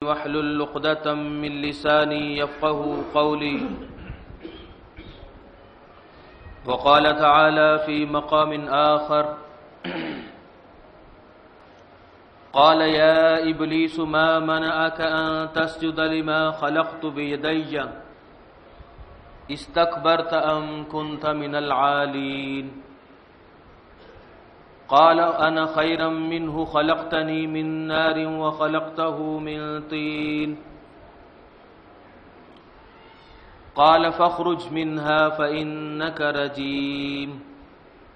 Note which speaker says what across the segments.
Speaker 1: واحلل عقدة من لساني يفقهوا قولي. وقال تعالى في مقام آخر: قال يا إبليس ما منعك أن تسجد لما خلقت بيدي استكبرت أم كنت من العالين. قال أنا خير منه خلقتني من نار وخلقته من طين. قال فاخرج منها فإنك رجيم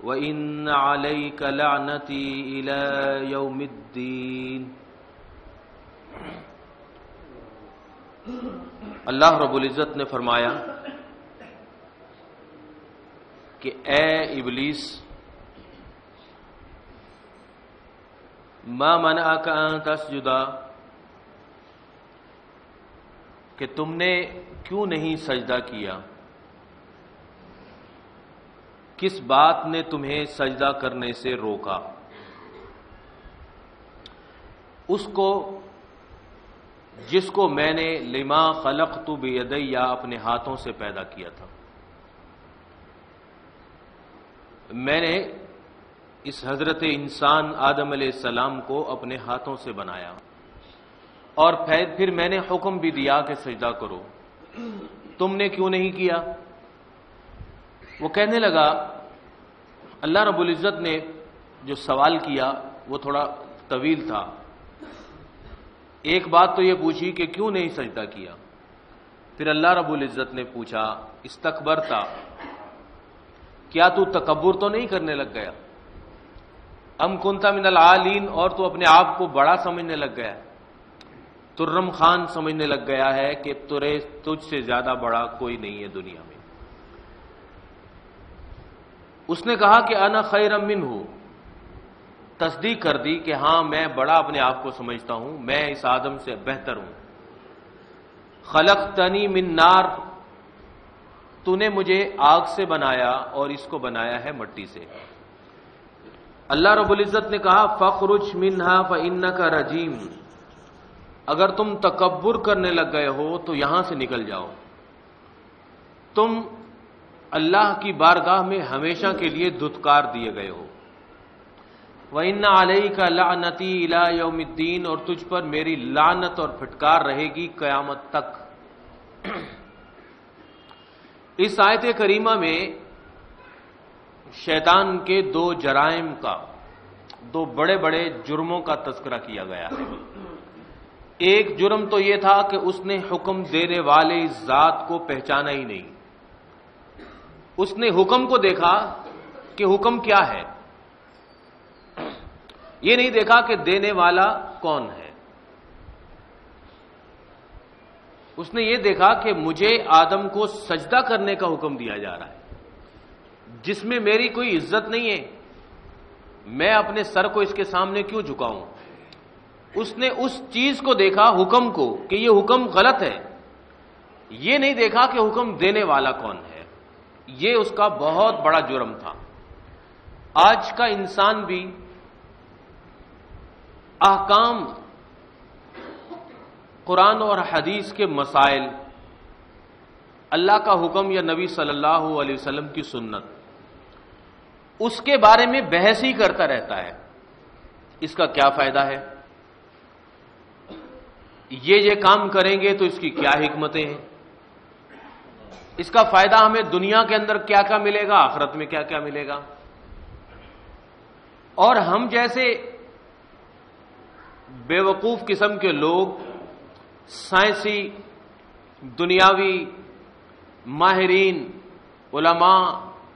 Speaker 1: وإن عليك لعنتي إلى يوم الدين. اللہ رب العزت نے فرمایا کہ اے ابلیس، ما منعک ان تسجد، کہ تم نے کیوں نہیں سجدہ کیا؟ کس بات نے تمہیں سجدہ کرنے سے روکا؟ اس کو جس کو میں نے لما خلقت بیدی اپنے ہاتھوں سے پیدا کیا تھا. میں نے اس حضرت انسان آدم علیہ السلام کو اپنے ہاتھوں سے بنایا اور پھر میں نے حکم بھی دیا کہ سجدہ کرو. تم نے کیوں نہیں کیا؟ وہ کہنے لگا، اللہ رب العزت نے جو سوال کیا وہ تھوڑا طویل تھا. ایک بات تو یہ پوچھی کہ کیوں نہیں سجدہ کیا. پھر اللہ رب العزت نے پوچھا استکبرتا، کیا تو تکبر تو نہیں کرنے لگ گیا؟ ام کنت من العالین، اور تو اپنے آپ کو بڑا سمجھنے لگ گیا، ترم خان سمجھنے لگ گیا ہے کہ تجھ سے زیادہ بڑا کوئی نہیں ہے دنیا میں. اس نے کہا کہ انا خیر منہ، تصدیق کر دی کہ ہاں میں بڑا اپنے آپ کو سمجھتا ہوں، میں اس آدم سے بہتر ہوں. خلقتنی من نار، تو نے مجھے آگ سے بنایا اور اس کو بنایا ہے مٹی سے. اللہ رب العزت نے کہا فخرج منہا فإنک رجیم، اگر تم تکبر کرنے لگ گئے ہو تو یہاں سے نکل جاؤ، تم اللہ کی بارگاہ میں ہمیشہ کے لیے دھتکار دیے گئے ہو. وَإِنَّ عَلَيْكَ لَعْنَتِي إِلَىٰ يَوْمِ الدِّينِ، اور تجھ پر میری لعنت اور پھٹکار رہے گی قیامت تک. اس آیت کریمہ میں شیطان کے دو جرائم کا، دو بڑے بڑے جرموں کا تذکرہ کیا گیا ہے. ایک جرم تو یہ تھا کہ اس نے حکم دینے والے ذات کو پہچانا ہی نہیں. اس نے حکم کو دیکھا کہ حکم کیا ہے، یہ نہیں دیکھا کہ دینے والا کون ہے. اس نے یہ دیکھا کہ مجھے آدم کو سجدہ کرنے کا حکم دیا جا رہا ہے جس میں میری کوئی عزت نہیں ہے، میں اپنے سر کو اس کے سامنے کیوں جھکاؤں. اس نے اس چیز کو دیکھا، حکم کو، کہ یہ حکم غلط ہے. یہ نہیں دیکھا کہ حکم دینے والا کون ہے. یہ اس کا بہت بڑا جرم تھا. آج کا انسان بھی احکام، قرآن اور حدیث کے مسائل، اللہ کا حکم یا نبی صلی اللہ علیہ وسلم کی سنت، اس کے بارے میں بحث ہی کرتا رہتا ہے. اس کا کیا فائدہ ہے، یہ کام کریں گے تو اس کی کیا حکمتیں ہیں، اس کا فائدہ ہمیں دنیا کے اندر کیا کیا ملے گا، آخرت میں کیا کیا ملے گا. اور ہم جیسے بے وقوف قسم کے لوگ سائنسی، دنیاوی، ماہرین، علماء،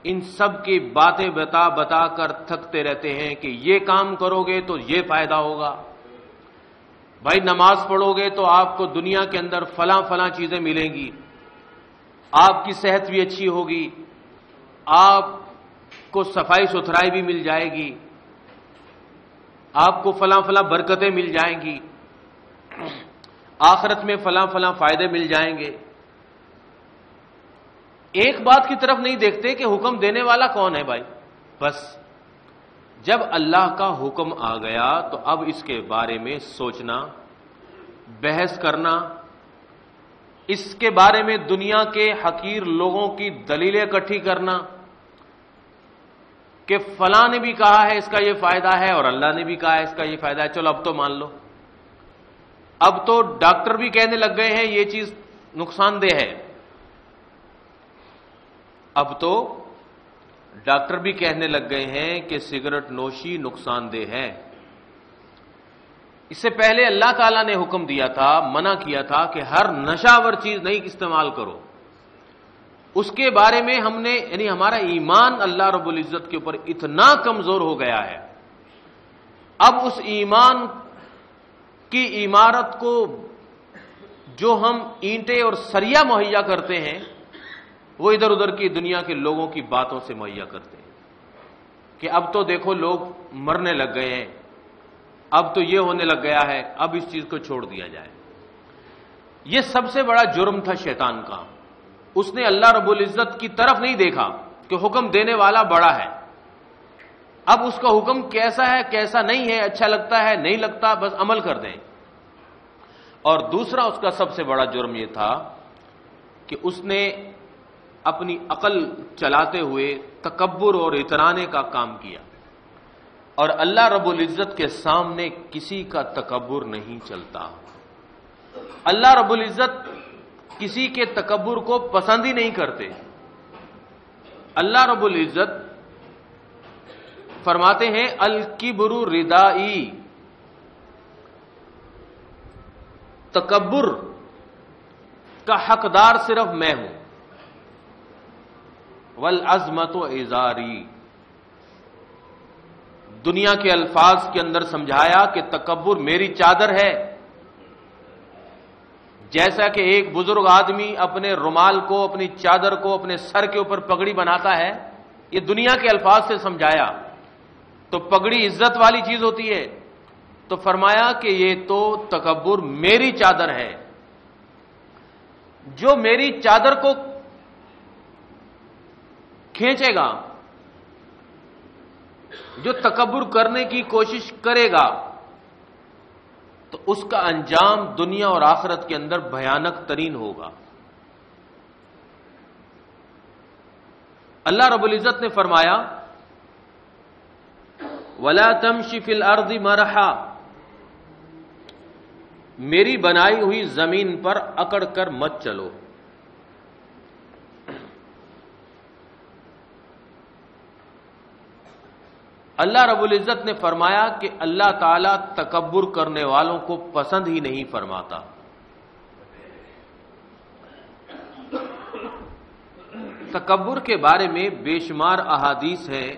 Speaker 1: ان سب کی باتیں بتا بتا کر تھکتے رہتے ہیں کہ یہ کام کرو گے تو یہ فائدہ ہوگا. بھائی نماز پڑھو گے تو آپ کو دنیا کے اندر فلاں فلاں چیزیں ملیں گی، آپ کی صحت بھی اچھی ہوگی، آپ کو صفائی ستھرائی بھی مل جائے گی، آپ کو فلاں فلاں برکتیں مل جائیں گی، آخرت میں فلاں فلاں فائدے مل جائیں گے. ایک بات کی طرف نہیں دیکھتے کہ حکم دینے والا کون ہے. بھائی بس جب اللہ کا حکم آ گیا تو اب اس کے بارے میں سوچنا بحث کرنا، اس کے بارے میں دنیا کے حقیر لوگوں کی دلیلیں اکٹھی کرنا کہ فلاں نے بھی کہا ہے اس کا یہ فائدہ ہے اور اللہ نے بھی کہا ہے اس کا یہ فائدہ ہے، چلو اب تو مان لو۔ اب تو ڈاکٹر بھی کہنے لگ گئے ہیں یہ چیز نقصان دہ ہے، اب تو ڈاکٹر بھی کہنے لگ گئے ہیں کہ سگریٹ نوشی نقصان دہ ہے۔ اس سے پہلے اللہ تعالیٰ نے حکم دیا تھا، منع کیا تھا کہ ہر نشاور چیز نہیں استعمال کرو۔ اس کے بارے میں ہم نے یعنی ہمارا ایمان اللہ رب العزت کے اوپر اتنا کمزور ہو گیا ہے، اب اس ایمان کی عمارت کو جو ہم اینٹیں اور سریا مہیا کرتے ہیں وہ ادھر ادھر کی دنیا کے لوگوں کی باتوں سے مہیا کرتے ہیں کہ اب تو دیکھو لوگ مرنے لگ گئے ہیں، اب تو یہ ہونے لگ گیا ہے، اب اس چیز کو چھوڑ دیا جائے۔ یہ سب سے بڑا جرم تھا شیطان کا، اس نے اللہ رب العزت کی طرف نہیں دیکھا کہ حکم دینے والا بڑا ہے، اب اس کا حکم کیسا ہے کیسا نہیں ہے، اچھا لگتا ہے نہیں لگتا، بس عمل کر دیں۔ اور دوسرا اس کا سب سے بڑا جرم یہ تھا کہ اس نے اپنی عقل چلاتے ہوئے تکبر اور اترانے کا کام کیا، اور اللہ رب العزت کے سامنے کسی کا تکبر نہیں چلتا۔ اللہ رب العزت کسی کے تکبر کو پسند ہی نہیں کرتے۔ اللہ رب العزت فرماتے ہیں الکبر ردائی، تکبر کا حقدار صرف میں ہوں، والعظمت ازاری، دنیا کے الفاظ کے اندر سمجھایا کہ تکبر میری چادر ہے۔ جیسا کہ ایک بزرگ آدمی اپنے رومال کو، اپنی چادر کو اپنے سر کے اوپر پگڑی بناتا ہے، یہ دنیا کے الفاظ سے سمجھایا، تو پگڑی عزت والی چیز ہوتی ہے، تو فرمایا کہ یہ تو تکبر میری چادر ہے۔ جو میری چادر کو کھینچے گا، جو تکبر کرنے کی کوشش کرے گا، تو اس کا انجام دنیا اور آخرت کے اندر بھیانک ترین ہوگا۔ اللہ رب العزت نے فرمایا وَلَا تَمْشِ فِي الْأَرْضِ مَرَحًا، میری بنائی ہوئی زمین پر اکڑ کر مت چلو۔ اللہ رب العزت نے فرمایا کہ اللہ تعالیٰ تکبر کرنے والوں کو پسند ہی نہیں فرماتا۔ تکبر کے بارے میں بے شمار احادیث ہیں،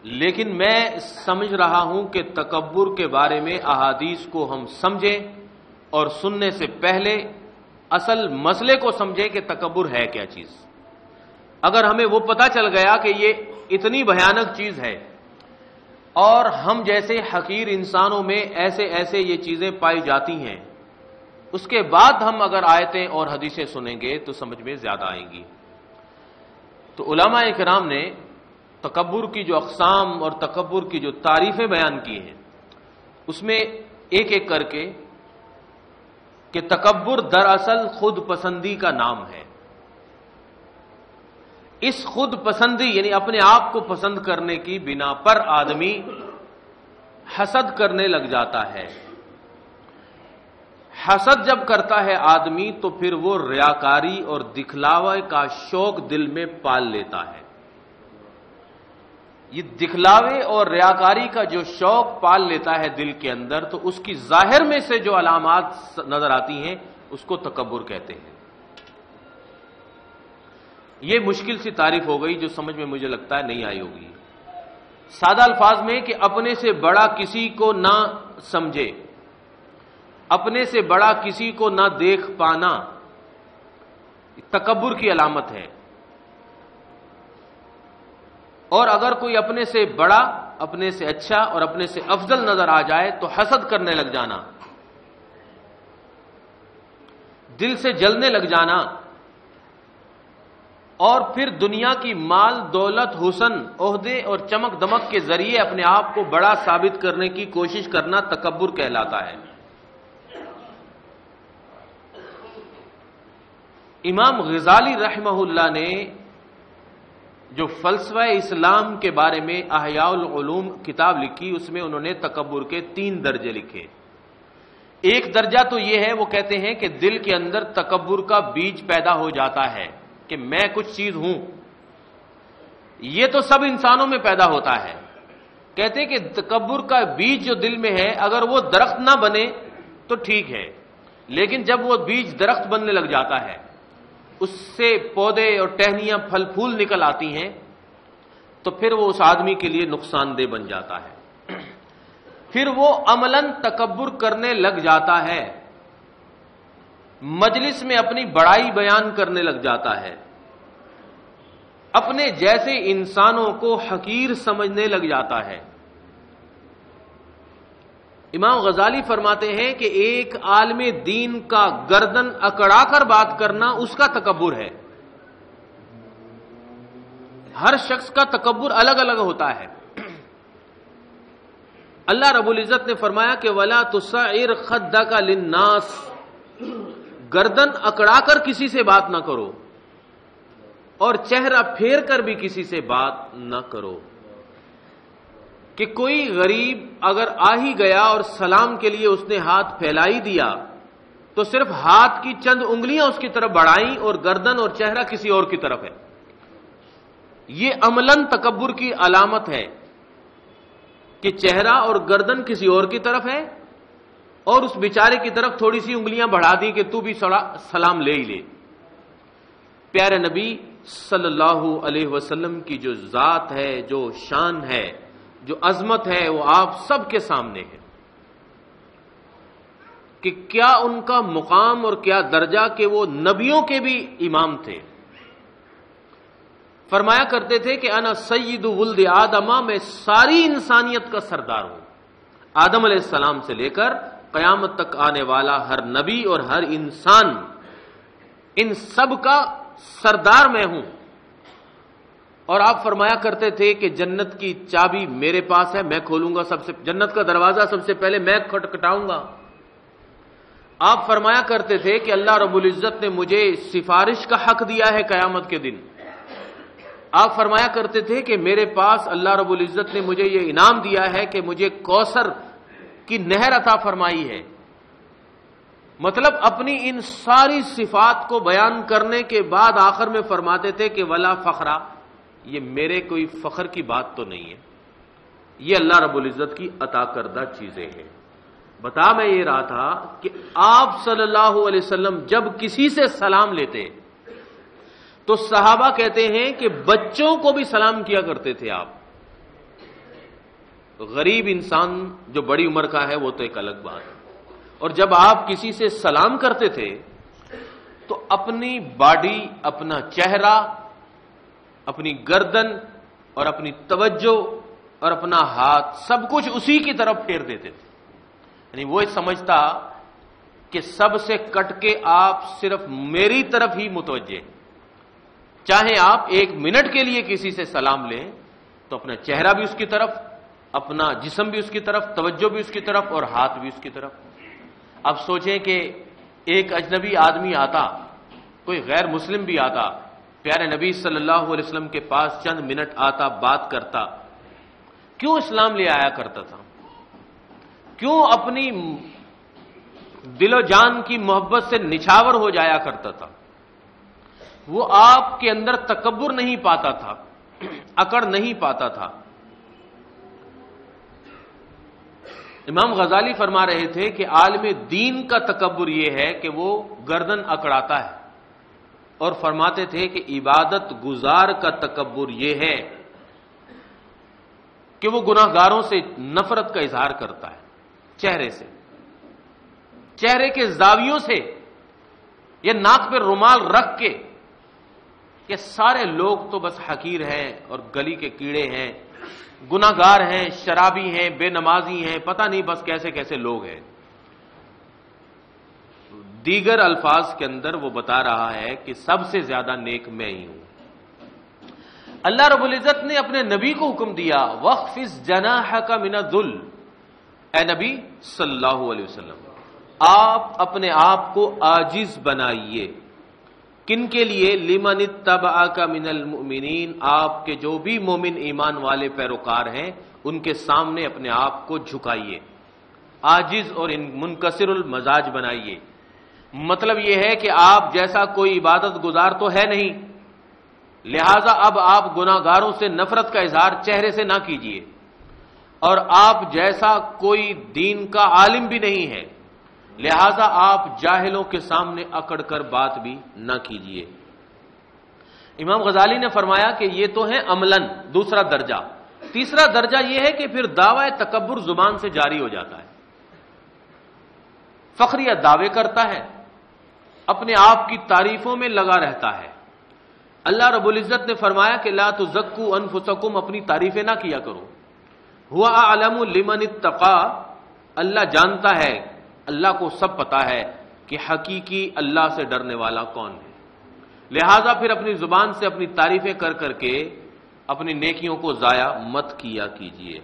Speaker 1: لیکن میں سمجھ رہا ہوں کہ تکبر کے بارے میں احادیث کو ہم سمجھیں اور سننے سے پہلے اصل مسئلے کو سمجھیں کہ تکبر ہے کیا چیز۔ اگر ہمیں وہ پتہ چل گیا کہ یہ اتنی بھیانک چیز ہے اور ہم جیسے حقیر انسانوں میں ایسے ایسے یہ چیزیں پائی جاتی ہیں، اس کے بعد ہم اگر آیتیں اور حدیثیں سنیں گے تو سمجھ میں زیادہ آئیں گی۔ تو علماء کرام نے تکبر کی جو اقسام اور تکبر کی جو تعریفیں بیان کی ہیں، اس میں ایک ایک کر کے کہ تکبر دراصل خود پسندی کا نام ہے۔ اس خود پسندی یعنی اپنے آپ کو پسند کرنے کی بنا پر آدمی حسد کرنے لگ جاتا ہے۔ حسد جب کرتا ہے آدمی تو پھر وہ ریاکاری اور دکھلاوے کا شوق دل میں پال لیتا ہے۔ یہ دکھلاوے اور ریاکاری کا جو شوق پال لیتا ہے دل کے اندر، تو اس کی ظاہر میں سے جو علامات نظر آتی ہیں اس کو تکبر کہتے ہیں۔ یہ مشکل سی تعریف ہو گئی جو سمجھ میں مجھے لگتا ہے نہیں آئی ہوگی۔ سادہ الفاظ میں کہ اپنے سے بڑا کسی کو نہ سمجھے، اپنے سے بڑا کسی کو نہ دیکھ پانا تکبر کی علامت ہے۔ اور اگر کوئی اپنے سے بڑا، اپنے سے اچھا اور اپنے سے افضل نظر آ جائے تو حسد کرنے لگ جانا، دل سے جلنے لگ جانا، اور پھر دنیا کی مال دولت حسن عہدے اور چمک دمک کے ذریعے اپنے آپ کو بڑا ثابت کرنے کی کوشش کرنا تکبر کہلاتا ہے۔ امام غزالی رحمہ اللہ نے جو فلسفہ اسلام کے بارے میں احیاء العلوم کتاب لکھی، اس میں انہوں نے تکبر کے 3 درجے لکھے۔ ایک درجہ تو یہ ہے، وہ کہتے ہیں کہ دل کے اندر تکبر کا بیج پیدا ہو جاتا ہے کہ میں کچھ چیز ہوں۔ یہ تو سب انسانوں میں پیدا ہوتا ہے۔ کہتے ہیں کہ تکبر کا بیج جو دل میں ہے، اگر وہ درخت نہ بنے تو ٹھیک ہے، لیکن جب وہ بیج درخت بننے لگ جاتا ہے، اس سے پودے اور ٹہنیاں پھل پھول نکل آتی ہیں، تو پھر وہ اس آدمی کے لیے نقصان دہ بن جاتا ہے۔ پھر وہ عملاً تکبر کرنے لگ جاتا ہے، مجلس میں اپنی بڑائی بیان کرنے لگ جاتا ہے، اپنے جیسے انسانوں کو حقیر سمجھنے لگ جاتا ہے۔ امام غزالی فرماتے ہیں کہ ایک عالم دین کا گردن اکڑا کر بات کرنا اس کا تکبر ہے۔ ہر شخص کا تکبر الگ الگ ہوتا ہے۔ اللہ رب العزت نے فرمایا کہ وَلَا تُسَعِّرْ خَدَّكَ لِلنَّاسِ، گردن اکڑا کر کسی سے بات نہ کرو اور چہرہ پھیر کر بھی کسی سے بات نہ کرو۔ کہ کوئی غریب اگر آ ہی گیا اور سلام کے لیے اس نے ہاتھ پھیلا ہی دیا تو صرف ہاتھ کی چند انگلیاں اس کی طرف بڑھائیں اور گردن اور چہرہ کسی اور کی طرف ہے۔ یہ عملاً تکبر کی علامت ہے کہ چہرہ اور گردن کسی اور کی طرف ہے اور اس بیچارے کی طرف تھوڑی سی انگلیاں بڑھا دی کہ تو بھی سلام لے ہی لے۔ پیارے نبی صلی اللہ علیہ وسلم کی جو ذات ہے، جو شان ہے، جو عظمت ہے، وہ آپ سب کے سامنے ہے کہ کیا ان کا مقام اور کیا درجہ کہ وہ نبیوں کے بھی امام تھے۔ فرمایا کرتے تھے کہ انا سید ولد آدم، میں ساری انسانیت کا سردار ہوں، آدم علیہ السلام سے لے کر قیامت تک آنے والا ہر نبی اور ہر انسان، ان سب کا سردار میں ہوں۔ اور آپ فرمایا کرتے تھے کہ جنت کی چابی میرے پاس ہے، میں کھولوں گا، جنت کا دروازہ سب سے پہلے میں کھٹکھٹاؤں گا۔ آپ فرمایا کرتے تھے کہ اللہ رب العزت نے مجھے سفارش کا حق دیا ہے قیامت کے دن۔ آپ فرمایا کرتے تھے کہ میرے پاس اللہ رب العزت نے مجھے یہ انعام دیا ہے کہ مجھے کوثر کی نہر عطا فرمائی ہے۔ مطلب اپنی ان ساری صفات کو بیان کرنے کے بعد آخر میں فرماتے تھے کہ ولا فخرا، یہ میرے کوئی فخر کی بات تو نہیں ہے، یہ اللہ رب العزت کی عطا کردہ چیزیں ہیں۔ بتا میں یہ رہا تھا کہ آپ صلی اللہ علیہ وسلم جب کسی سے سلام لیتے تو صحابہ کہتے ہیں کہ بچوں کو بھی سلام کیا کرتے تھے آپ۔ غریب انسان جو بڑی عمر کا ہے وہ تو ایک الگ بات ہے، اور جب آپ کسی سے سلام کرتے تھے تو اپنی باڈی، اپنا چہرہ، اپنی گردن اور اپنی توجہ اور اپنا ہاتھ سب کچھ اسی کی طرف پھیر دیتے تھے۔ یعنی وہ سمجھتا کہ سب سے کٹ کے آپ صرف میری طرف ہی متوجہ، چاہے آپ 1 منٹ کے لیے کسی سے سلام لیں تو اپنا چہرہ بھی اس کی طرف، اپنا جسم بھی اس کی طرف، توجہ بھی اس کی طرف اور ہاتھ بھی اس کی طرف۔ اب سوچیں کہ ایک اجنبی آدمی آتا، کوئی غیر مسلم بھی آتا، پیارے نبی صلی اللہ علیہ وسلم کے پاس چند منٹ آتا، بات کرتا، کیوں اسلام لے آیا کرتا تھا؟ کیوں اپنی دل و جان کی محبت سے نچھاور ہو جایا کرتا تھا؟ وہ آپ کے اندر تکبر نہیں پاتا تھا، اکڑ نہیں پاتا تھا۔ امام غزالی فرما رہے تھے کہ عالم دین کا تکبر یہ ہے کہ وہ گردن اکڑاتا ہے، اور فرماتے تھے کہ عبادت گزار کا تکبر یہ ہے کہ وہ گناہگاروں سے نفرت کا اظہار کرتا ہے، چہرے سے، چہرے کے زاویوں سے، یا ناک پہ رومال رکھ کے کہ سارے لوگ تو بس حقیر ہیں اور گلی کے کیڑے ہیں، گناہگار ہیں، شرابی ہیں، بے نمازی ہیں، پتہ نہیں بس کیسے کیسے لوگ ہیں۔ دیگر الفاظ کے اندر وہ بتا رہا ہے کہ سب سے زیادہ نیک میں ہی ہوں۔ اللہ رب العزت نے اپنے نبی کو حکم دیا وَخْفِضْ جَنَاحَكَ مِنَ الذُّلِّ، اے نبی صلی اللہ علیہ وسلم آپ اپنے آپ کو عاجز بنائیے کن کے لیے؟ لمن اتبعک من المؤمنین، آپ کے جو بھی مومن ایمان والے پیروکار ہیں ان کے سامنے اپنے آپ کو جھکائیے، عاجز اور منکسر المزاج بنائیے۔ مطلب یہ ہے کہ آپ جیسا کوئی عبادت گزار تو ہے نہیں، لہذا اب آپ گناہگاروں سے نفرت کا اظہار چہرے سے نہ کیجیے، اور آپ جیسا کوئی دین کا عالم بھی نہیں ہے، لہذا آپ جاہلوں کے سامنے اکڑ کر بات بھی نہ کیجیے۔ امام غزالی نے فرمایا کہ یہ تو ہے عملاً دوسرا درجہ۔ تیسرا درجہ یہ ہے کہ پھر دعوی تکبر زبان سے جاری ہو جاتا ہے، فخریہ دعوے کرتا ہے، اپنے آپ کی تعریفوں میں لگا رہتا ہے۔ اللہ رب العزت نے فرمایا کہ لا تزکوا انفسکم، اپنی تعریفیں نہ کیا کرو، ہوا اعلم لمن اتقى، اللہ جانتا ہے، اللہ کو سب پتا ہے کہ حقیقی اللہ سے ڈرنے والا کون ہے، لہذا پھر اپنی زبان سے اپنی تعریفیں کر کر کے اپنی نیکیوں کو ضائع مت کیا کیجیے۔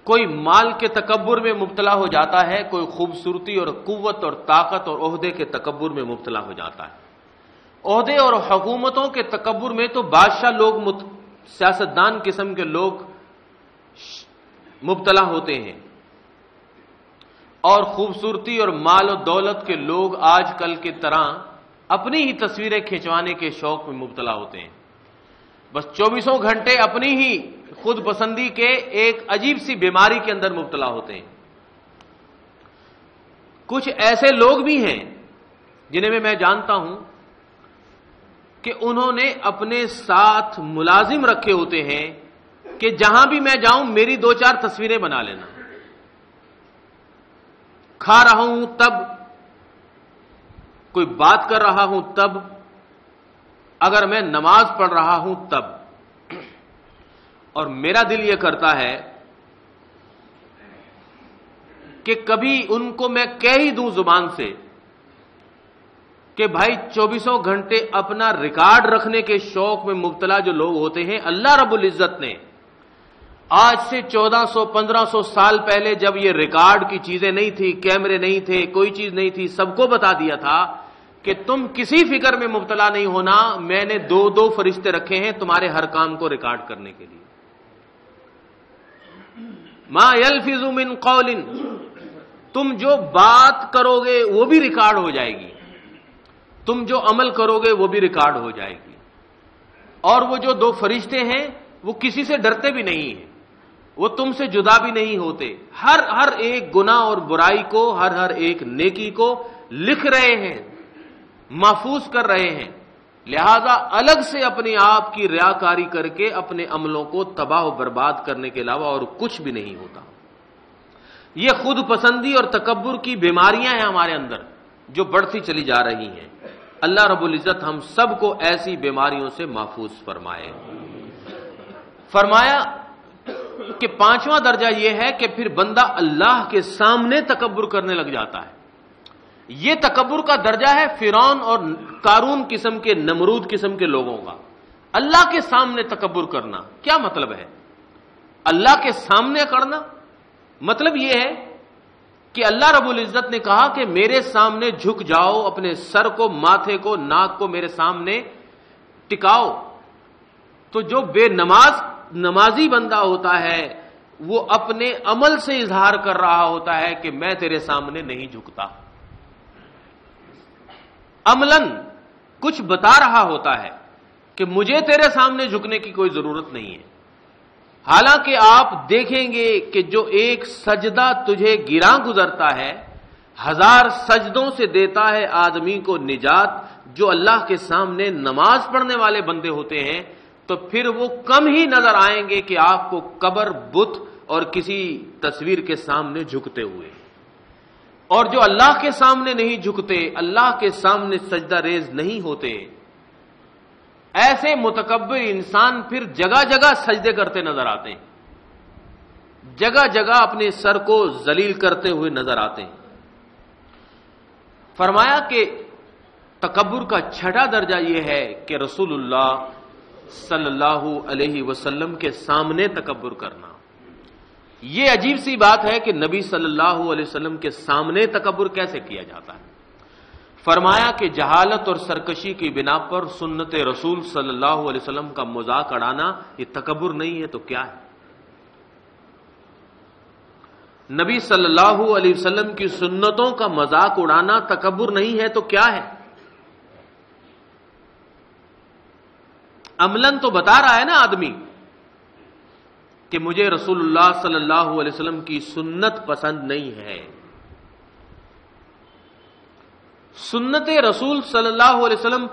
Speaker 1: کوئی مال کے تکبر میں مبتلا ہو جاتا ہے، کوئی خوبصورتی اور قوت اور طاقت اور عہدے کے تکبر میں مبتلا ہو جاتا ہے۔ عہدے اور حکومتوں کے تکبر میں تو بادشاہ لوگ، سیاستدان قسم کے لوگ مبتلا ہوتے ہیں، اور خوبصورتی اور مال و دولت کے لوگ آج کل کی طرح اپنی ہی تصویریں کھنچوانے کے شوق میں مبتلا ہوتے ہیں، بس 24 گھنٹے اپنی ہی خود پسندی کے ایک عجیب سی بیماری کے اندر مبتلا ہوتے ہیں۔ کچھ ایسے لوگ بھی ہیں جنہیں میں جانتا ہوں کہ انہوں نے اپنے ساتھ ملازم رکھے ہوتے ہیں کہ جہاں بھی میں جاؤں میری 2-4 تصویریں بنا لینا، کھا رہا ہوں تب، کوئی بات کر رہا ہوں تب، اگر میں نماز پڑھ رہا ہوں تب، اور میرا دل یہ کرتا ہے کہ کبھی ان کو میں کہہ ہی دوں زبان سے کہ بھائی 24 گھنٹے اپنا ریکارڈ رکھنے کے شوق میں مبتلا جو لوگ ہوتے ہیں، اللہ رب العزت نے آج سے 1400-1500 سال پہلے جب یہ ریکارڈ کی چیزیں نہیں تھی، کیمرے نہیں تھے، کوئی چیز نہیں تھی، سب کو بتا دیا تھا کہ تم کسی فکر میں مبتلا نہیں ہونا، میں نے 2 فرشتے رکھے ہیں تمہارے ہر کام کو ریکارڈ کرنے کے لیے۔ ما یلفظ من قول، تم جو بات کرو گے وہ بھی ریکارڈ ہو جائے گی، تم جو عمل کرو گے وہ بھی ریکارڈ ہو جائے گی، اور وہ جو 2 فرشتے ہیں وہ کسی سے ڈرتے بھی نہیں ہیں، وہ تم سے جدا بھی نہیں ہوتے، ہر ایک گناہ اور برائی کو، ہر ایک نیکی کو لکھ رہے ہیں، محفوظ کر رہے ہیں، لہذا الگ سے اپنے آپ کی ریاکاری کر کے اپنے عملوں کو تباہ و برباد کرنے کے علاوہ اور کچھ بھی نہیں ہوتا۔ یہ خود پسندی اور تکبر کی بیماریاں ہیں ہمارے اندر جو بڑھتی چلی جا رہی ہیں۔ اللہ رب العزت ہم سب کو ایسی بیماریوں سے محفوظ فرمائے۔ فرمایا کہ 5واں درجہ یہ ہے کہ پھر بندہ اللہ کے سامنے تکبر کرنے لگ جاتا ہے۔ یہ تکبر کا درجہ ہے فرعون اور قارون قسم کے، نمرود قسم کے لوگوں کا۔ اللہ کے سامنے تکبر کرنا کیا مطلب ہے؟ اللہ کے سامنے کرنا مطلب یہ ہے کہ اللہ رب العزت نے کہا کہ میرے سامنے جھک جاؤ، اپنے سر کو، ماتھے کو، ناک کو میرے سامنے ٹکاؤ۔ تو جو بے نمازی بندہ ہوتا ہے وہ اپنے عمل سے اظہار کر رہا ہوتا ہے کہ میں تیرے سامنے نہیں جھکتا، عملاً کچھ بتا رہا ہوتا ہے کہ مجھے تیرے سامنے جھکنے کی کوئی ضرورت نہیں ہے۔ حالانکہ آپ دیکھیں گے کہ جو ایک سجدہ تجھے گراں گزرتا ہے 1000 سجدوں سے دیتا ہے آدمی کو نجات، جو اللہ کے سامنے نماز پڑھنے والے بندے ہوتے ہیں تو پھر وہ کم ہی نظر آئیں گے کہ آپ کو قبر، بت اور کسی تصویر کے سامنے جھکتے ہوئے۔ اور جو اللہ کے سامنے نہیں جھکتے، اللہ کے سامنے سجدہ ریز نہیں ہوتے، ایسے متکبر انسان پھر جگہ جگہ سجدے کرتے نظر آتے ہیں، جگہ جگہ اپنے سر کو ذلیل کرتے ہوئے نظر آتے ہیں۔ فرمایا کہ تکبر کا 6واں درجہ یہ ہے کہ رسول اللہ صلی اللہ علیہ وسلم کے سامنے تکبر کرنا۔ یہ عجیب سی بات ہے کہ نبی صلی اللہ علیہ وسلم کے سامنے تکبر کیسے کیا جاتا ہے؟ فرمایا کہ جہالت اور سرکشی کی بنا پر سنت رسول صلی اللہ علیہ وسلم کا مذاق اڑانا یہ تکبر نہیں ہے تو کیا ہے؟ نبی صلی اللہ علیہ وسلم کی سنتوں کا مذاق اڑانا تکبر نہیں ہے تو کیا ہے؟ عملاً تو بتا رہا ہے نا آدمی کہ مجھے رسول اللہ صلی اللہ علیہ وسلم کی سنت پسند نہیں ہے. سنت رسول صلی اللہ علیہ وسلم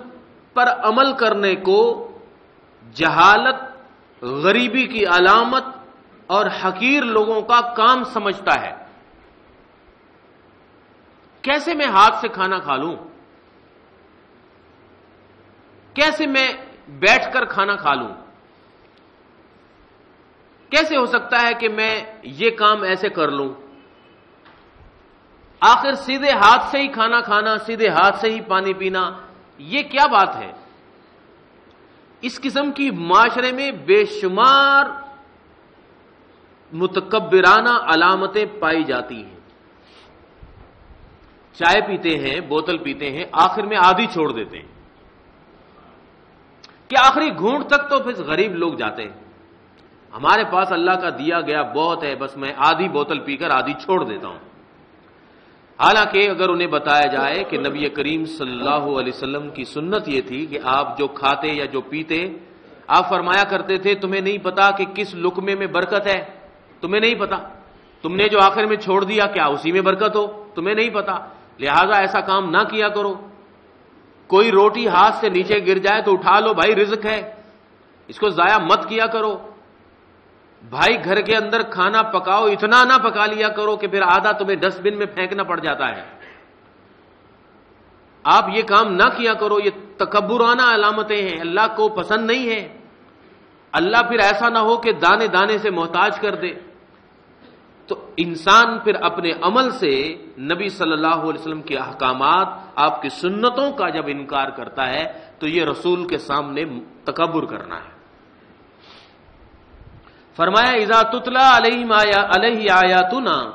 Speaker 1: پر عمل کرنے کو جہالت، غریبی کی علامت اور حقیر لوگوں کا کام سمجھتا ہے. کیسے میں ہاتھ سے کھانا کھا لوں؟ کیسے میں بیٹھ کر کھانا کھا لوں؟ کیسے ہو سکتا ہے کہ میں یہ کام ایسے کر لوں؟ آخر سیدھے ہاتھ سے ہی کھانا کھانا، سیدھے ہاتھ سے ہی پانی پینا، یہ کیا بات ہے؟ اس قسم کی معاشرے میں بے شمار متکبرانہ علامتیں پائی جاتی ہیں. چائے پیتے ہیں، بوتل پیتے ہیں، آخر میں آدھی چھوڑ دیتے ہیں کہ آخری گھونٹ تک تو پھر غریب لوگ جاتے ہیں. ہمارے پاس اللہ کا دیا گیا بہت ہے، بس میں آدھی بوتل پی کر آدھی چھوڑ دیتا ہوں. حالانکہ اگر انہیں بتایا جائے کہ نبی کریم صلی اللہ علیہ وسلم کی سنت یہ تھی کہ آپ جو کھاتے یا جو پیتے، آپ فرمایا کرتے تھے تمہیں نہیں پتا کہ کس لقمے میں برکت ہے، تمہیں نہیں پتا، تم نے جو آخر میں چھوڑ دیا کیا اسی میں برکت ہو، تمہیں نہیں پتا، لہٰذا ایسا کام نہ کیا کرو. کوئی روٹی ہاتھ سے نیچے گر جائے تو اٹھا لو، بھائی رزق ہے، اس کو ضائع مت کیا کرو. بھائی گھر کے اندر کھانا پکاؤ، اتنا نہ پکا لیا کرو کہ پھر آدھا تمہیں ڈسٹ بن میں پھینکنا پڑ جاتا ہے. آپ یہ کام نہ کیا کرو، یہ تکبرانہ علامتیں ہیں، اللہ کو پسند نہیں ہے. اللہ پھر ایسا نہ ہو کہ دانے دانے سے محتاج کر دے. تو انسان پھر اپنے عمل سے نبی صلی اللہ علیہ وسلم کے احکامات، آپ کی سنتوں کا جب انکار کرتا ہے تو یہ رسول کے سامنے تکبر کرنا ہے. فرمایا اذا تتلا علیہ آیاتنا،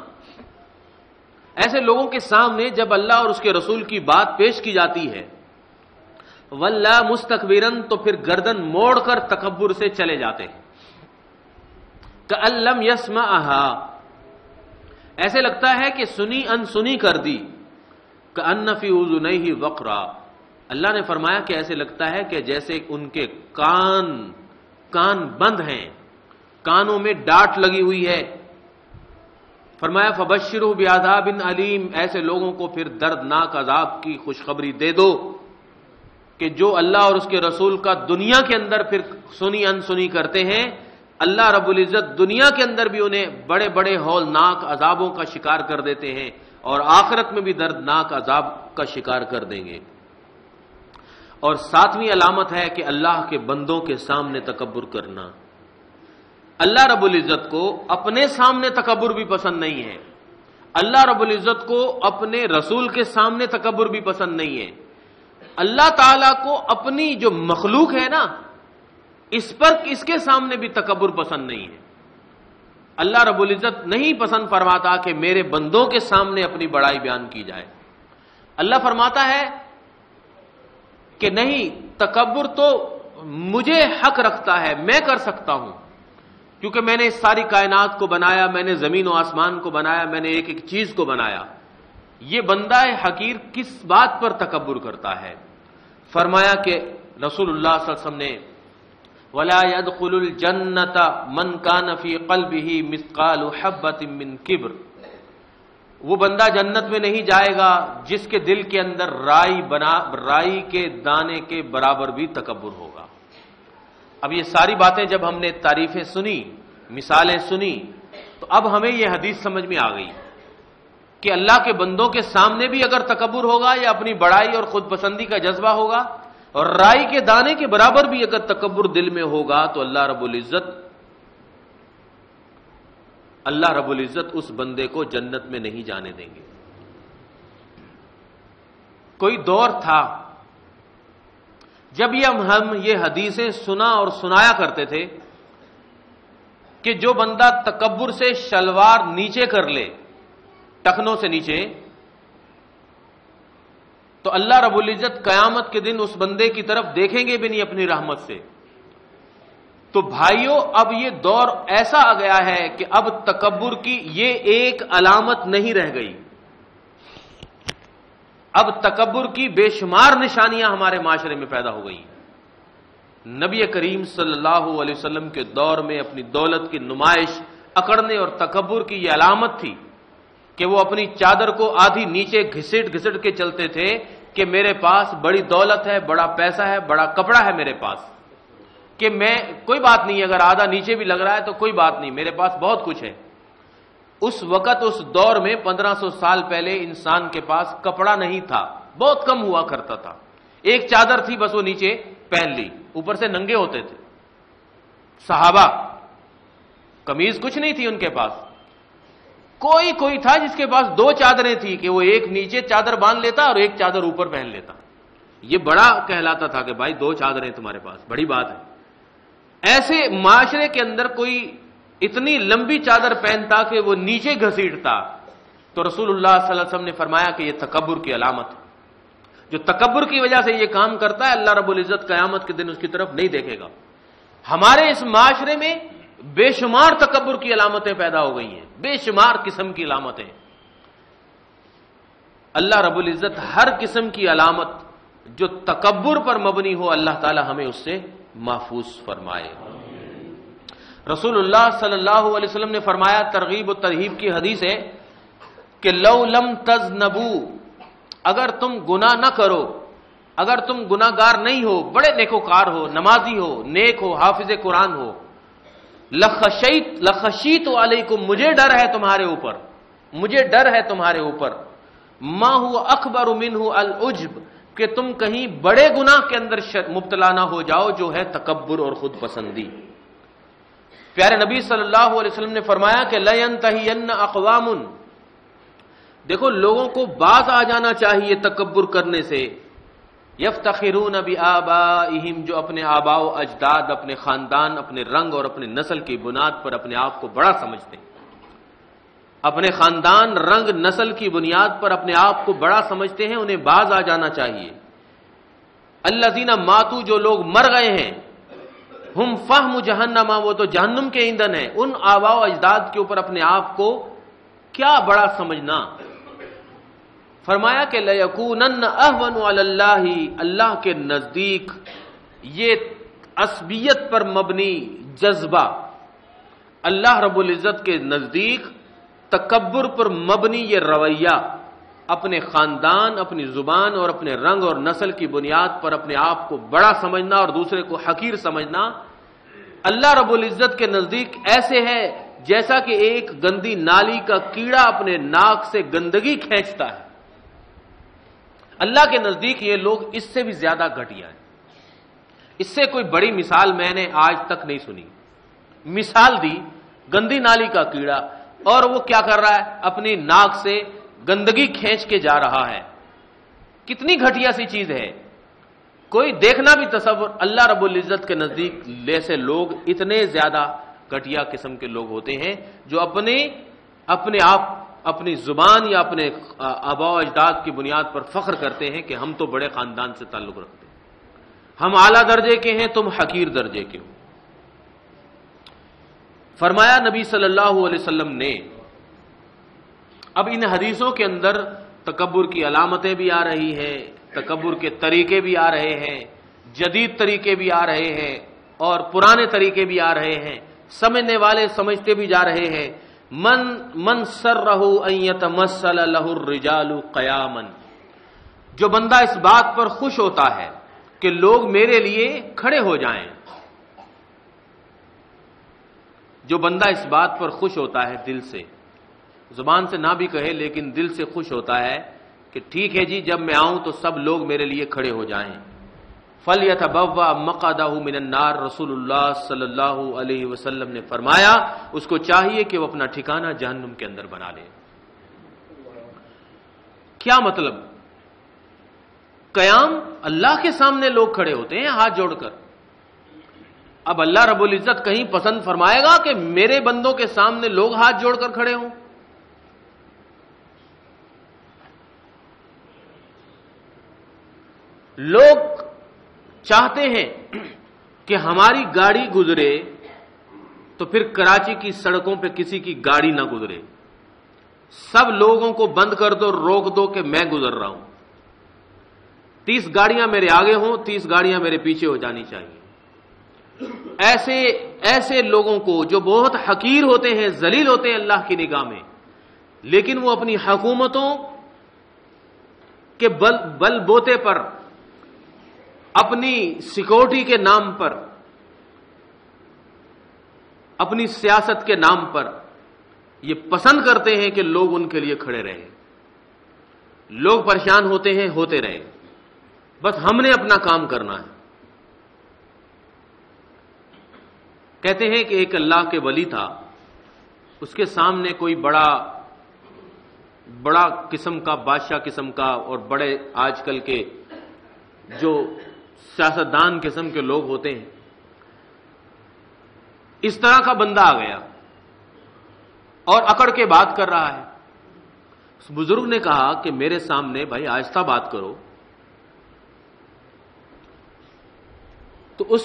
Speaker 1: ایسے لوگوں کے سامنے جب اللہ اور اس کے رسول کی بات پیش کی جاتی ہے، واللہ مستکبرن، تو پھر گردن موڑ کر تکبر سے چلے جاتے ہیں. کأن لم یسمعها، ایسے لگتا ہے کہ سنی انسنی کر دی. کأن فی اذنیہ وقرا، اللہ نے فرمایا کہ ایسے لگتا ہے کہ جیسے ان کے کان بند ہیں، کانوں میں ڈاٹ لگی ہوئی ہے. فرمایا فبشرہ بعذاب علیم، ایسے لوگوں کو پھر دردناک عذاب کی خوشخبری دے دو کہ جو اللہ اور اس کے رسول کا دنیا کے اندر پھر سنی انسنی کرتے ہیں، اللہ رب العزت دنیا کے اندر بھی انہیں بڑے بڑے ہولناک عذابوں کا شکار کر دیتے ہیں اور آخرت میں بھی دردناک عذاب کا شکار کر دیں گے. اور ساتویں علامت ہے کہ اللہ کے بندوں کے سامنے تکبر کرنا. اللہ رب العزت کو اپنے سامنے تکبر بھی پسند نہیں ہے، اللہ رب العزت کو اپنے رسول کے سامنے تکبر بھی پسند نہیں ہے. اللہ تعالیٰ کو اپنی جو مخلوق ہے نا، اس کے سامنے بھی تکبر پسند نہیں ہے. اللہ رب العزت نہیں پسند فرماتا کہ میرے بندوں کے سامنے اپنی بڑائی بیان کی جائے. اللہ فرماتا ہے کہ نہیں، تکبر تو مجھے حق رکھتا ہے، میں کر سکتا ہوں، کیونکہ میں نے اس ساری کائنات کو بنایا، میں نے زمین و آسمان کو بنایا، میں نے ایک ایک چیز کو بنایا. یہ بندہ حقیر کس بات پر تکبر کرتا ہے؟ فرمایا کہ رسول اللہ صلی اللہ علیہ وسلم نے وَلَا يَدْخُلُ الْجَنَّةَ مَنْ كَانَ فِي قَلْبِهِ مِثْقَالُ حَبَّةٍ مِّن کِبْرٍ، وہ بندہ جنت میں نہیں جائے گا جس کے دل کے اندر رائی کے دانے کے برابر بھی تکبر ہوگا. اب یہ ساری باتیں جب ہم نے تعریفیں سنی، مثالیں سنی، تو اب ہمیں یہ حدیث سمجھ میں آ گئی کہ اللہ کے بندوں کے سامنے بھی اگر تکبر ہوگا یا اپنی بڑائی اور خود پسندی کا جذبہ ہوگا اور رائی کے دانے کے برابر بھی اگر تکبر دل میں ہوگا تو اللہ رب العزت اس بندے کو جنت میں نہیں جانے دیں گے. کوئی دور تھا جب ہم یہ حدیثیں سنا اور سنایا کرتے تھے کہ جو بندہ تکبر سے شلوار نیچے کر لے، ٹخنوں سے نیچے، تو اللہ رب العزت قیامت کے دن اس بندے کی طرف دیکھیں گے بھی نہیں اپنی رحمت سے۔ تو بھائیوں، اب یہ دور ایسا آ گیا ہے کہ اب تکبر کی یہ ایک علامت نہیں رہ گئی، اب تکبر کی بے شمار نشانیاں ہمارے معاشرے میں پیدا ہو گئی۔ نبی کریم صلی اللہ علیہ وسلم کے دور میں اپنی دولت کی نمائش اکڑنے اور تکبر کی یہ علامت تھی کہ وہ اپنی چادر کو آدھی نیچے گھسٹ گھسٹ کے چلتے تھے کہ میرے پاس بڑی دولت ہے، بڑا پیسہ ہے، بڑا کپڑا ہے میرے پاس، کہ میں کوئی بات نہیں، اگر آدھا نیچے بھی لگ رہا ہے تو کوئی بات نہیں، میرے پاس بہت کچھ ہے۔ اس وقت اس دور میں 1500 سال پہلے انسان کے پاس کپڑا نہیں تھا، بہت کم ہوا کرتا تھا، ایک چادر تھی بس وہ نیچے پہن لی، اوپر سے ننگے ہوتے تھے۔ صحابہ قمیض کچھ نہیں تھی ان کے پاس، کوئی تھا جس کے پاس 2 چادریں تھی کہ وہ ایک نیچے چادر باندھ لیتا اور ایک چادر اوپر پہن لیتا، یہ بڑا کہلاتا تھا کہ بھائی 2 چادریں تمہارے پاس، بڑی بات ہے۔ ایسے معاشرے کے اندر کوئی اتنی لمبی چادر پہنتا کہ وہ نیچے گھسیٹتا، تو رسول اللہ صلی اللہ علیہ وسلم نے فرمایا کہ یہ تکبر کی علامت ہے۔ جو تکبر کی وجہ سے یہ کام کرتا ہے، اللہ رب العزت قیامت کے دن اس کی طرف نہیں دیکھے گا۔ ہمارے اس معاشرے میں بے شمار تکبر کی علامتیں پیدا ہو گئی ہیں، بے شمار قسم کی علامتیں۔ اللہ رب العزت ہر قسم کی علامت جو تکبر پر مبنی ہو، اللہ تعالی ہمیں اس سے محفوظ فرمائے۔ رسول اللہ صلی اللہ علیہ وسلم نے فرمایا، ترغیب و ترہیب کی حدیث ہے کہ لو لم تذنبوا، اگر تم گناہ نہ کرو، اگر تم گناہ گار نہیں ہو، بڑے نیکوکار ہو، نمازی ہو، نیک ہو، حافظ قرآن ہو، لخشیت علیکم، مجھے ڈر ہے تمہارے اوپر، مجھے ڈر ہے تمہارے اوپر، ما هو اکبر منہ العجب، کہ تم کہیں بڑے گناہ کے اندر مبتلا نہ ہو جاؤ جو ہے تکبر اور خود پسندی۔ پیارے نبی صلی اللہ علیہ وسلم نے فرمایا کہ لَيَنْتَهِيَنَّ أَقْوَامٌ، دیکھو لوگوں کو باز آ جانا چاہیے تکبر کرنے سے، یفتخرون بآبائہم، جو اپنے آباء و اجداد، اپنے خاندان، اپنے رنگ اور اپنے نسل کی بنیاد پر اپنے آپ کو بڑا سمجھتے ہیں، اپنے خاندان، رنگ، نسل کی بنیاد پر اپنے آپ کو بڑا سمجھتے ہیں، انہیں باز آ جانا چاہیے۔ الذین ماتوا، جو لوگ مر گئے ہیں، ہم فہم جہنم، وہ تو جہنم کے ایندھن ہیں، ان آباء و اجداد کے اوپر اپنے آپ کو کیا بڑا سمجھنا۔ فرمایا کہ لَيَكُونَنَّ أَهْوَنُ عَلَى اللَّهِ، اللہ کے نزدیک یہ عصبیت پر مبنی جذبہ، اللہ رب العزت کے نزدیک تکبر پر مبنی یہ رویہ، اپنے خاندان، اپنی زبان اور اپنے رنگ اور نسل کی بنیاد پر اپنے آپ کو بڑا سمجھنا اور دوسرے کو حقیر سمجھنا، اللہ رب العزت کے نزدیک ایسے ہے جیسا کہ ایک گندی نالی کا کیڑا اپنے ناک سے گندگی کھینچتا ہے۔ اللہ کے نزدیک یہ لوگ اس سے بھی زیادہ گھٹیا ہیں۔ اس سے کوئی بڑی مثال میں نے آج تک نہیں سنی۔ مثال دی گندی نالی کا کیڑا، اور وہ کیا کر رہا ہے؟ اپنی ناک سے گندگی کھینچ کے جا رہا ہے۔ کتنی گھٹیا سی چیز ہے، کوئی دیکھنا بھی تصور۔ اللہ رب العزت کے نزدیک ایسے لوگ اتنے زیادہ گھٹیا قسم کے لوگ ہوتے ہیں جو اپنے آپ، اپنی زبان یا اپنے آباء و اجداد کی بنیاد پر فخر کرتے ہیں کہ ہم تو بڑے خاندان سے تعلق رکھتے ہیں، ہم اعلیٰ درجے کے ہیں، تم حقیر درجے کے ہو۔ فرمایا نبی صلی اللہ علیہ وسلم نے، اب ان حدیثوں کے اندر تکبر کی علامتیں بھی آ رہی ہیں، تکبر کے طریقے بھی آ رہے ہیں، جدید طریقے بھی آ رہے ہیں اور پرانے طریقے بھی آ رہے ہیں، سمجھنے والے سمجھتے بھی جا رہے ہیں۔ من سرہ ان یتمثل لہ الرجال قیاما، جو بندہ اس بات پر خوش ہوتا ہے کہ لوگ میرے لیے کھڑے ہو جائیں، جو بندہ اس بات پر خوش ہوتا ہے دل سے، زبان سے نہ بھی کہے لیکن دل سے خوش ہوتا ہے کہ ٹھیک ہے جی، جب میں آؤں تو سب لوگ میرے لیے کھڑے ہو جائیں، فَلْيَتَبَوَّأْ مَقْعَدَهُ مِنَ النَّارِ، رسول اللہ صلی اللہ علیہ وسلم نے فرمایا اس کو چاہیے کہ وہ اپنا ٹھکانہ جہنم کے اندر بنا لے۔ کیا مطلب؟ قیام، اللہ کے سامنے لوگ کھڑے ہوتے ہیں ہاتھ جوڑ کر۔ اب اللہ رب العزت کہیں پسند فرمائے گا کہ میرے بندوں کے سامنے لوگ ہاتھ جوڑ کر کھڑے ہوں؟ لوگ چاہتے ہیں کہ ہماری گاڑی گزرے تو پھر کراچی کی سڑکوں پہ کسی کی گاڑی نہ گزرے، سب لوگوں کو بند کر دو، روک دو کہ میں گزر رہا ہوں، 30 گاڑیاں میرے آگے ہوں، 30 گاڑیاں میرے پیچھے ہو جانی چاہیے۔ ایسے لوگوں کو جو بہت حقیر ہوتے ہیں، ذلیل ہوتے ہیں اللہ کی نگاہ میں، لیکن وہ اپنی حکومتوں کے بل بوتے پر، اپنی سیکورٹی کے نام پر، اپنی سیاست کے نام پر یہ پسند کرتے ہیں کہ لوگ ان کے لیے کھڑے رہیں، لوگ پریشان ہوتے ہیں، ہوتے رہیں، بس ہم نے اپنا کام کرنا ہے۔ کہتے ہیں کہ ایک اللہ کے ولی تھا، اس کے سامنے کوئی بڑا قسم کا، بادشاہ قسم کا، اور بڑے آج کل کے جو سیاستدان قسم کے لوگ ہوتے ہیں، اس طرح کا بندہ آ گیا اور اکڑ کے بات کر رہا ہے۔ اس بزرگ نے کہا کہ میرے سامنے بھائی آہستہ بات کرو، تو اس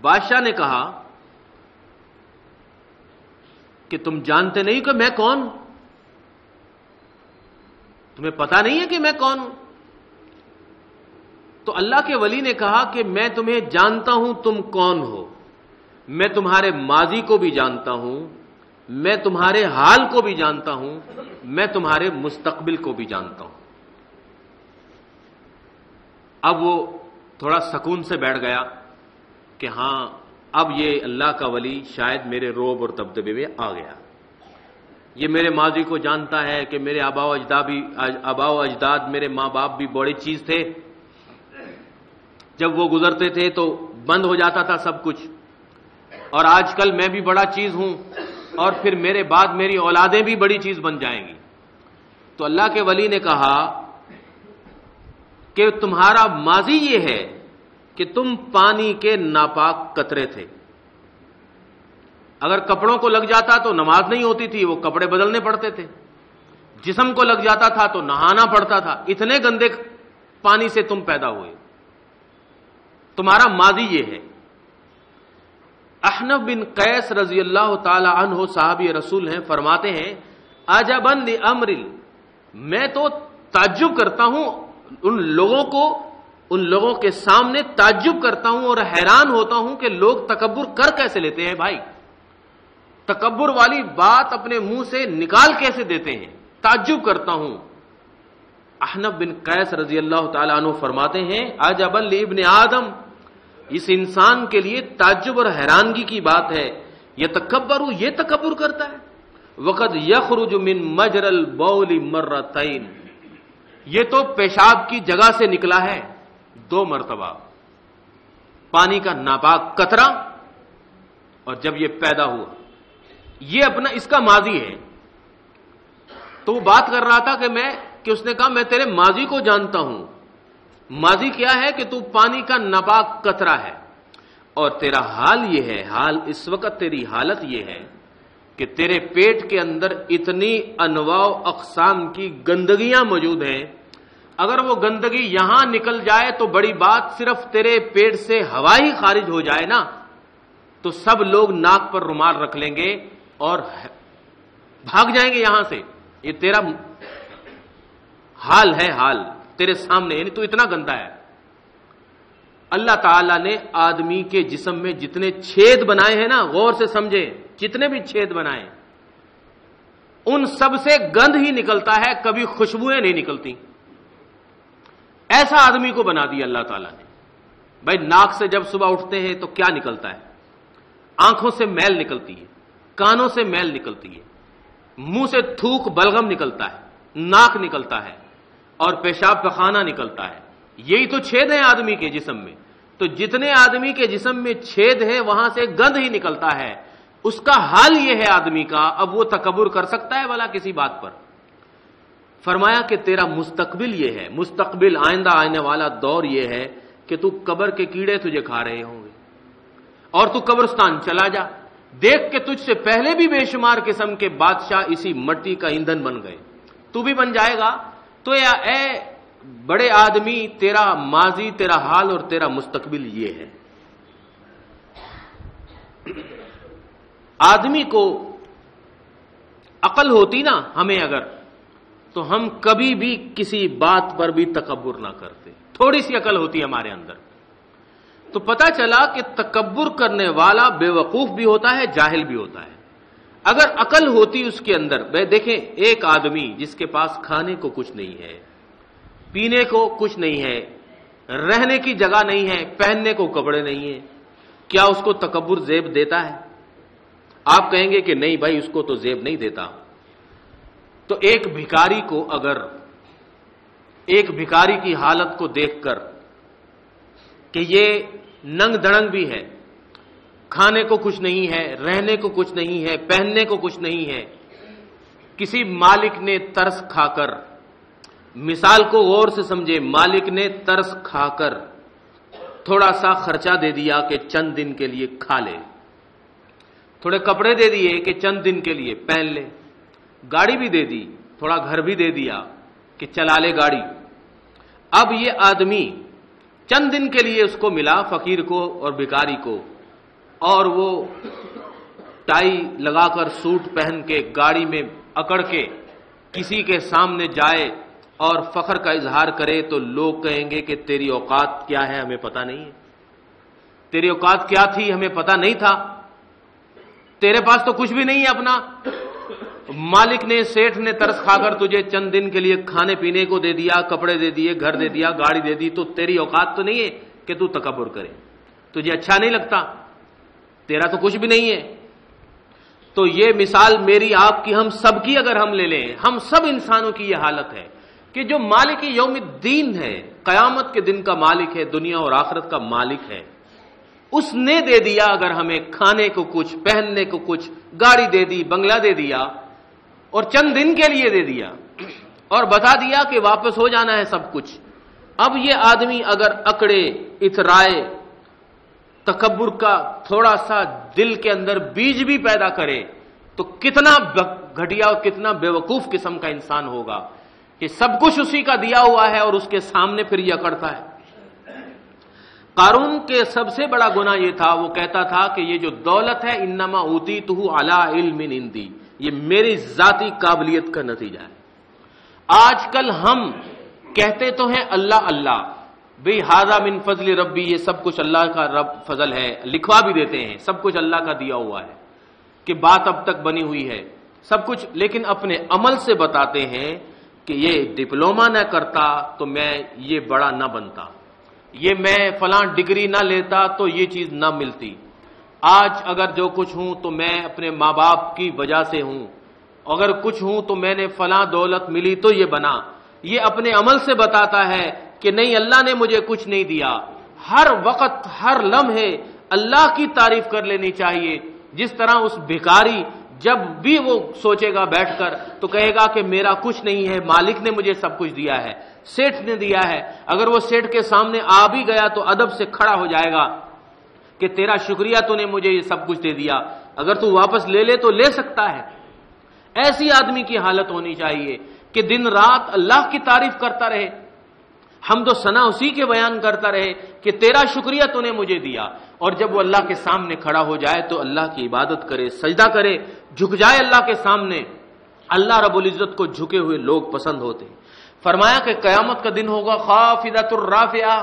Speaker 1: بادشاہ نے کہا کہ تم جانتے نہیں کہ میں کون ہوں؟ تمہیں پتا نہیں ہے کہ میں کون ہوں؟ تو اللہ کے ولی نے کہا کہ میں تمہیں جانتا ہوں تم کون ہو، میں تمہارے ماضی کو بھی جانتا ہوں، میں تمہارے حال کو بھی جانتا ہوں، میں تمہارے مستقبل کو بھی جانتا ہوں۔ اب وہ تھوڑا سکون سے بیٹھ گیا کہ ہاں اب یہ اللہ کا ولی شاید میرے روب اور دبدبے میں آ گیا، یہ میرے ماضی کو جانتا ہے کہ میرے آباء و اجداد میرے ماں باپ بھی بڑی چیز تھے، جب وہ گزرتے تھے تو بند ہو جاتا تھا سب کچھ، اور آج کل میں بھی بڑا چیز ہوں، اور پھر میرے بعد میری اولادیں بھی بڑی چیز بن جائیں گی۔ تو اللہ کے ولی نے کہا کہ تمہارا ماضی یہ ہے کہ تم پانی کے ناپاک قطرے تھے، اگر کپڑوں کو لگ جاتا تو نماز نہیں ہوتی تھی، وہ کپڑے بدلنے پڑتے تھے، جسم کو لگ جاتا تھا تو نہانا پڑتا تھا، اتنے گندے پانی سے تم پیدا ہوئے، تمہارا ماضی یہ ہے۔ احنف بن قیس رضی اللہ تعالی عنہ صحابی رسول ہیں، فرماتے ہیں عجبا لامر، میں تو تعجب کرتا ہوں ان لوگوں کے سامنے تعجب کرتا ہوں اور حیران ہوتا ہوں کہ لوگ تکبر کر کیسے لیتے ہیں، بھائی تکبر والی بات اپنے منہ سے نکال کیسے دیتے ہیں، تعجب کرتا ہوں۔ احنف بن قیس رضی اللہ تعالی عنہ فرماتے ہیں عجبا لابن آدم، اس انسان کے لیے تعجب اور حیرانگی کی بات ہے، یہ تکبر کرتا ہے، وقد یخرج من مجرى البول مرتين، یہ تو پیشاب کی جگہ سے نکلا ہے 2 مرتبہ، پانی کا ناپاک قطرہ، اور جب یہ پیدا ہوا، یہ اپنا اس کا ماضی ہے۔ تو وہ بات کر رہا تھا کہ اس نے کہا میں تیرے ماضی کو جانتا ہوں، ماضی کیا ہے کہ تو پانی کا ناپاک قطرہ ہے، اور تیرا حال یہ ہے، حال اس وقت تیری حالت یہ ہے کہ تیرے پیٹ کے اندر اتنی انواع و اقسام کی گندگیاں موجود ہیں، اگر وہ گندگی یہاں نکل جائے تو بڑی بات، صرف تیرے پیٹ سے ہوا ہی خارج ہو جائے نا تو سب لوگ ناک پر رومال رکھ لیں گے اور بھاگ جائیں گے یہاں سے۔ یہ تیرا حال ہے، حال تیرے سامنے، یعنی تو اتنا گندا ہے۔ اللہ تعالیٰ نے آدمی کے جسم میں جتنے چھید بنائے ہیں نا، غور سے سمجھے، جتنے بھی چھید بنائے ان سب سے گند ہی نکلتا ہے، کبھی خوشبوئیں نہیں نکلتی۔ ایسا آدمی کو بنا دیا اللہ تعالیٰ نے۔ بھائی ناک سے جب صبح اٹھتے ہیں تو کیا نکلتا ہے؟ آنکھوں سے میل نکلتی ہے، کانوں سے میل نکلتی ہے، منہ سے تھوک بلغم نکلتا ہے، ناک نکلتا ہے، اور پیشاب پخانہ نکلتا ہے۔ یہی تو چھید ہیں آدمی کے جسم میں۔ تو جتنے آدمی کے جسم میں چھید ہے وہاں سے گند ہی نکلتا ہے، اس کا حال یہ ہے آدمی کا۔ اب وہ تکبر کر سکتا ہے بھلا کسی بات پر؟ فرمایا کہ تیرا مستقبل یہ ہے، مستقبل آئندہ آنے والا دور یہ ہے کہ تو قبر کے کیڑے تجھے کھا رہے ہوں گے، اور تو قبرستان چلا جا، دیکھ کہ تجھ سے پہلے بھی بے شمار قسم کے بادشاہ اسی مٹی کا ایندھن بن گئے، تو بھی بن جائے گا۔ تو اے بڑے آدمی تیرا ماضی، تیرا حال اور تیرا مستقبل یہ ہے. آدمی کو عقل ہوتی نا ہمیں اگر، تو ہم کبھی بھی کسی بات پر بھی تکبر نہ کرتے. تھوڑی سی عقل ہوتی ہمارے اندر تو پتا چلا کہ تکبر کرنے والا بے وقوف بھی ہوتا ہے، جاہل بھی ہوتا ہے. اگر عقل ہوتی اس کے اندر، دیکھیں ایک آدمی جس کے پاس کھانے کو کچھ نہیں ہے، پینے کو کچھ نہیں ہے، رہنے کی جگہ نہیں ہے، پہننے کو کپڑے نہیں ہیں، کیا اس کو تکبر زیب دیتا ہے؟ آپ کہیں گے کہ نہیں بھائی اس کو تو زیب نہیں دیتا. تو ایک بھکاری کو اگر ایک بھکاری کی حالت کو دیکھ کر کہ یہ ننگ دڑنگ بھی ہے، کھانے کو کچھ نہیں ہے، رہنے کو کچھ نہیں ہے، پہننے کو کچھ نہیں ہے، کسی مالک نے ترس کھا کر، مثال کو غور سے سمجھے، مالک نے ترس کھا کر تھوڑا سا خرچہ دے دیا کہ چند دن کے لیے کھا لے، تھوڑے کپڑے دے دیے کہ چند دن کے لیے پہن لے، گاڑی بھی دے دی، تھوڑا گھر بھی دے دیا کہ چلا لے گاڑی. اب یہ آدمی چند دن کے لیے اس کو ملا، فقیر کو اور بھکاری کو، اور وہ ٹائی لگا کر سوٹ پہن کے گاڑی میں اکڑ کے کسی کے سامنے جائے اور فخر کا اظہار کرے تو لوگ کہیں گے کہ تیری اوقات کیا ہے ہمیں پتہ نہیں ہے، تیری اوقات کیا تھی ہمیں پتہ نہیں تھا، تیرے پاس تو کچھ بھی نہیں ہے اپنا. مالک نے، سیٹھ نے ترس کھا کر تجھے چند دن کے لیے کھانے پینے کو دے دیا، کپڑے دے دیے، گھر دے دیا، گاڑی دے دی، تو تیری اوقات تو نہیں ہے کہ تو تکبر کرے، تجھے اچھا نہیں لگتا، تیرا تو کچھ بھی نہیں ہے. تو یہ مثال میری آپ کی، ہم سب کی اگر ہم لے لیں، ہم سب انسانوں کی یہ حالت ہے کہ جو مالک یوم الدین ہے، قیامت کے دن کا مالک ہے، دنیا اور آخرت کا مالک ہے، اس نے دے دیا اگر ہمیں کھانے کو کچھ، پہننے کو کچھ، گاڑی دے دی، بنگلہ دے دیا، اور چند دن کے لیے دے دیا اور بتا دیا کہ واپس ہو جانا ہے سب کچھ. اب یہ آدمی اگر اکڑے، اترائے، تکبر کا تھوڑا سا دل کے اندر بیج بھی پیدا کرے تو کتنا گھٹیا اور کتنا بے وقوف قسم کا انسان ہوگا کہ سب کچھ اسی کا دیا ہوا ہے اور اس کے سامنے پھر یہ اکڑتا ہے. قارون کے سب سے بڑا گناہ یہ تھا، وہ کہتا تھا کہ یہ جو دولت ہے انما اوتیتہ علی علم عندی، یہ میری ذاتی قابلیت کا نتیجہ ہے. آج کل ہم کہتے تو ہیں اللہ اللہ، بھئی ھذا من فضل ربی، یہ سب کچھ اللہ کا رب فضل ہے، لکھوا بھی دیتے ہیں سب کچھ اللہ کا دیا ہوا ہے کہ بات اب تک بنی ہوئی ہے سب کچھ، لیکن اپنے عمل سے بتاتے ہیں کہ یہ ڈپلومہ نہ کرتا تو میں یہ بڑا نہ بنتا، یہ میں فلاں ڈگری نہ لیتا تو یہ چیز نہ ملتی، آج اگر جو کچھ ہوں تو میں اپنے ماں باپ کی وجہ سے ہوں، اگر کچھ ہوں تو میں نے فلاں دولت ملی تو یہ بنا. یہ اپنے عمل سے بتاتا ہے کہ نہیں اللہ نے مجھے کچھ نہیں دیا. ہر وقت ہر لمحے اللہ کی تعریف کر لینی چاہیے. جس طرح اس بھکاری جب بھی وہ سوچے گا بیٹھ کر تو کہے گا کہ میرا کچھ نہیں ہے، مالک نے مجھے سب کچھ دیا ہے، سیٹھ نے دیا ہے. اگر وہ سیٹھ کے سامنے آ بھی گیا تو ادب سے کھڑا ہو جائے گا کہ تیرا شکریہ تو نے مجھے یہ سب کچھ دے دیا، اگر تو واپس لے لے تو لے سکتا ہے. ایسی آدمی کی حالت ہونی چاہیے کہ دن رات اللہ کی تعریف کرتا رہے، حمد و ثنا اسی کے بیان کرتا رہے کہ تیرا شکریہ تو نے مجھے دیا، اور جب وہ اللہ کے سامنے کھڑا ہو جائے تو اللہ کی عبادت کرے، سجدہ کرے، جھک جائے اللہ کے سامنے. اللہ رب العزت کو جھکے ہوئے لوگ پسند ہوتے ہیں. فرمایا کہ قیامت کا دن ہوگا خافضۃ الرافعہ،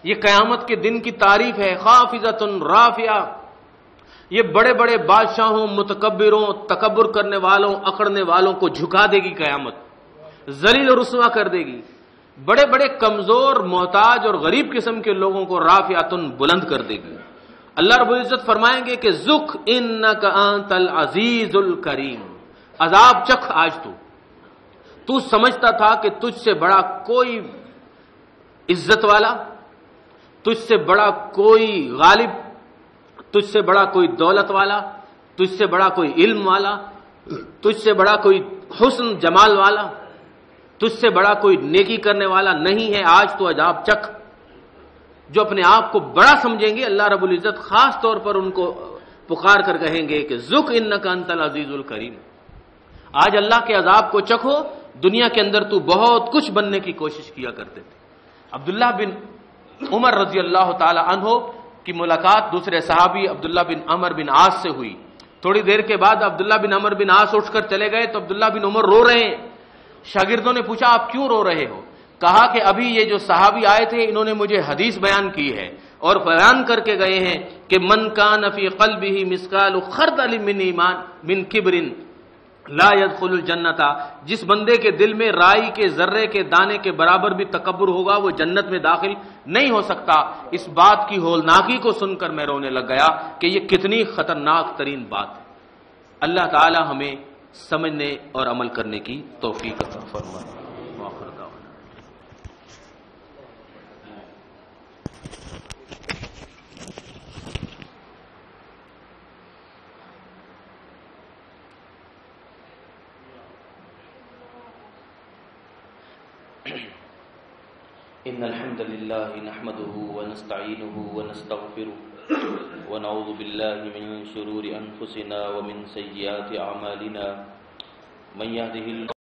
Speaker 1: یہ قیامت کے دن کی تعریف ہے. خافضۃ رافعہ، یہ بڑے بڑے بادشاہوں، متکبروں، تکبر کرنے والوں، اکڑنے والوں کو جھکا دے گی قیامت، ذلیل و رسوا کر دے گی. بڑے بڑے کمزور، محتاج اور غریب قسم کے لوگوں کو رافعۃ بلند کر دے گی. اللہ رب العزت فرمائیں گے کہ ذق انک انت العزیز الکریم، عذاب چکھ آج تو سمجھتا تھا کہ تجھ سے بڑا کوئی عزت والا، تجھ سے بڑا کوئی غالب، تجھ سے بڑا کوئی دولت والا، تجھ سے بڑا کوئی علم والا، تجھ سے بڑا کوئی حسن جمال والا، تجھ سے بڑا کوئی نیکی کرنے والا نہیں ہے. آج تو عذاب چکھ. جو اپنے آپ کو بڑا سمجھیں گے اللہ رب العزت خاص طور پر ان کو پکار کر کہیں گے کہ ذق انک انت العزیز الکریم. آج اللہ کے عذاب کو چکھو دنیا کے اندر تو بہت کچھ بننے کی کوشش کیا کرتے تھے۔ عبداللہ بن عمر رضی اللہ تعالی عنہ کی ملاقات دوسرے صحابی عبداللہ بن عمر بن عاص سے ہوئی۔ تھوڑی دیر کے بعد عبداللہ بن عمر بن عاص اٹھ کر چلے گئے تو عبداللہ بن عمر رو رہے ہیں۔ شاگردوں نے پوچھا آپ کیوں رو رہے ہو؟ کہا کہ ابھی یہ جو صحابی آئے تھے انہوں نے مجھے حدیث بیان کی ہے اور بیان کر کے گئے ہیں کہ من کان فی قلبہ مثقال خردل من ایمان من کبر لا يدخل الجنت، جس بندے کے دل میں رائی کے ذرے کے دانے کے برابر بھی تکبر ہوگا وہ جنت میں داخل نہیں ہو سکتا۔ اس بات کی ہولناکی کو سن کر میں رونے لگ گیا کہ یہ کتنی خطرناک ترین بات ہے۔ اللہ تعالی ہمیں سمجھنے اور عمل کرنے کی توفیق عطا فرمائے۔ وآخر دعوانا إن الحمد لله نحمده ونستعينه ونستغفره ونعوذ بالله من شرور أنفسنا ومن سيئات أعمالنا من يهده الله